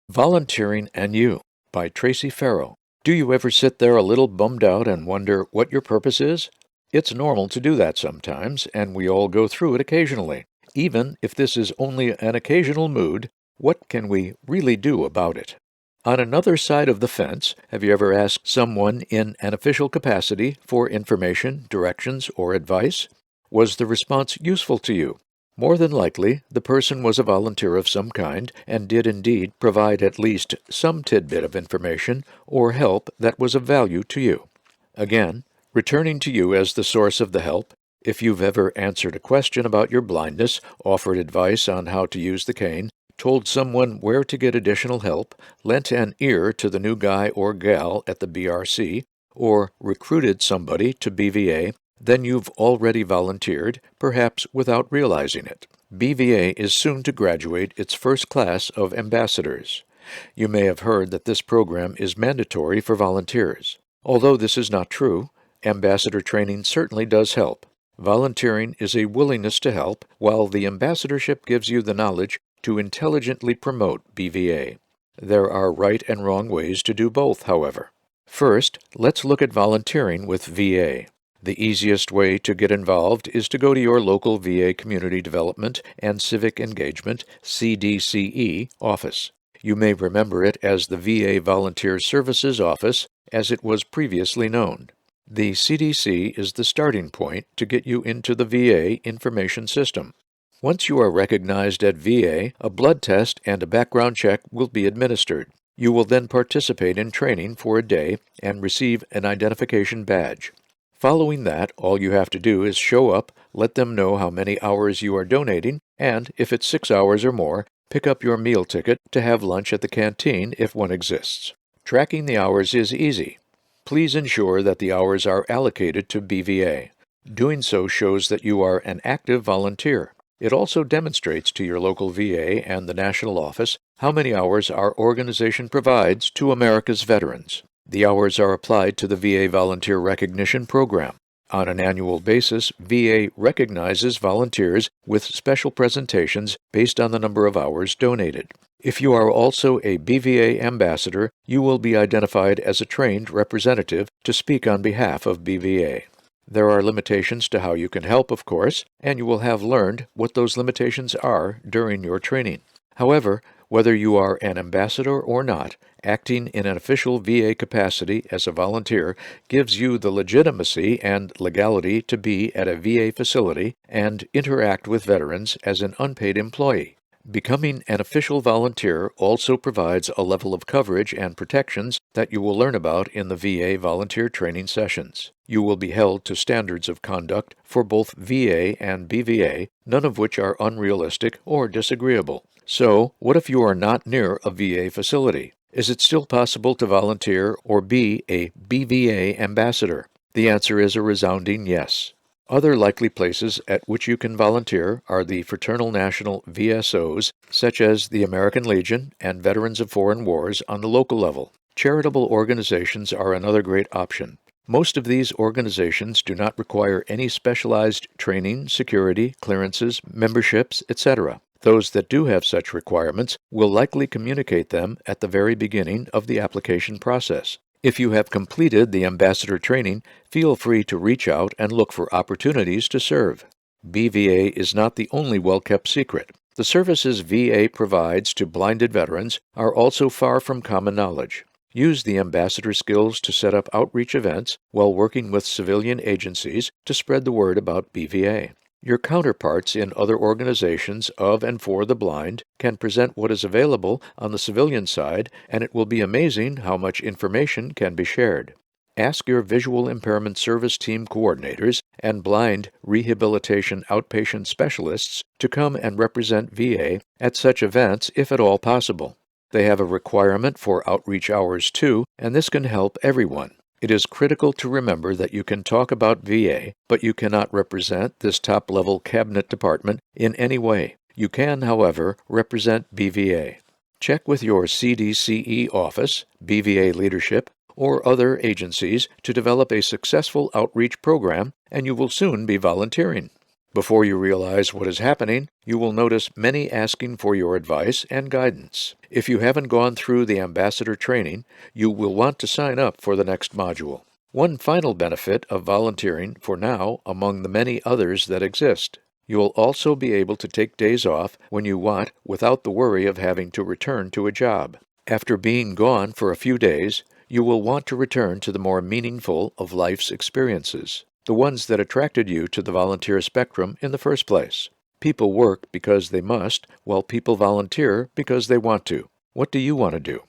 Volunteering and You by Tracy Farrow. Do you ever sit there a little bummed out and wonder what your purpose is? It's normal to do that sometimes, and we all go through it occasionally. Even if this is only an occasional mood, what can we really do about it? On another side of the fence, have you ever asked someone in an official capacity for information, directions, or advice? Was the response useful to you? More than likely, the person was a volunteer of some kind and did indeed provide at least some tidbit of information or help that was of value to you. Again, returning to you as the source of the help, if you've ever answered a question about your blindness, offered advice on how to use the cane, told someone where to get additional help, lent an ear to the new guy or gal at the BRC, or recruited somebody to BVA, then you've already volunteered, perhaps without realizing it. BVA is soon to graduate its first class of ambassadors. You may have heard that this program is mandatory for volunteers. Although this is not true, ambassador training certainly does help. Volunteering is a willingness to help, while the ambassadorship gives you the knowledge to intelligently promote BVA. There are right and wrong ways to do both, however. First, let's look at volunteering with VA. The easiest way to get involved is to go to your local VA Community Development and Civic Engagement (CDCE) office. You may remember it as the VA Volunteer Services Office, as it was previously known. The CDC is the starting point to get you into the VA information system. Once you are recognized at VA, a blood test and a background check will be administered. You will then participate in training for a day and receive an identification badge. Following that, all you have to do is show up, let them know how many hours you are donating, and, if it's 6 hours or more, pick up your meal ticket to have lunch at the canteen if one exists. Tracking the hours is easy. Please ensure that the hours are allocated to BVA. Doing so shows that you are an active volunteer. It also demonstrates to your local VA and the national office how many hours our organization provides to America's veterans. The hours are applied to the VA Volunteer Recognition Program. On an annual basis, VA recognizes volunteers with special presentations based on the number of hours donated. If you are also a BVA ambassador, you will be identified as a trained representative to speak on behalf of BVA. There are limitations to how you can help, of course, and you will have learned what those limitations are during your training. However, whether you are an ambassador or not, acting in an official VA capacity as a volunteer gives you the legitimacy and legality to be at a VA facility and interact with veterans as an unpaid employee. Becoming an official volunteer also provides a level of coverage and protections that you will learn about in the VA volunteer training sessions. You will be held to standards of conduct for both VA and BVA, none of which are unrealistic or disagreeable. So, what if you are not near a VA facility? Is it still possible to volunteer or be a BVA ambassador? The answer is a resounding yes. Other likely places at which you can volunteer are the fraternal national VSOs, such as the American Legion and Veterans of Foreign Wars on the local level. Charitable organizations are another great option. Most of these organizations do not require any specialized training, security, clearances, memberships, etc. Those that do have such requirements will likely communicate them at the very beginning of the application process. If you have completed the ambassador training, feel free to reach out and look for opportunities to serve. BVA is not the only well-kept secret. The services VA provides to blinded veterans are also far from common knowledge. Use the ambassador skills to set up outreach events while working with civilian agencies to spread the word about BVA. Your counterparts in other organizations of and for the blind can present what is available on the civilian side, and it will be amazing how much information can be shared. Ask your visual impairment service team coordinators and blind rehabilitation outpatient specialists to come and represent VA at such events if at all possible. They have a requirement for outreach hours too, and this can help everyone. It is critical to remember that you can talk about VA, but you cannot represent this top-level cabinet department in any way. You can, however, represent BVA. Check with your CDCE office, BVA leadership, or other agencies to develop a successful outreach program, and you will soon be volunteering. Before you realize what is happening, you will notice many asking for your advice and guidance. If you haven't gone through the ambassador training, you will want to sign up for the next module. One final benefit of volunteering for now, among the many others that exist. You will also be able to take days off when you want without the worry of having to return to a job. After being gone for a few days, you will want to return to the more meaningful of life's experiences, the ones that attracted you to the volunteer spectrum in the first place. People work because they must, while people volunteer because they want to. What do you want to do?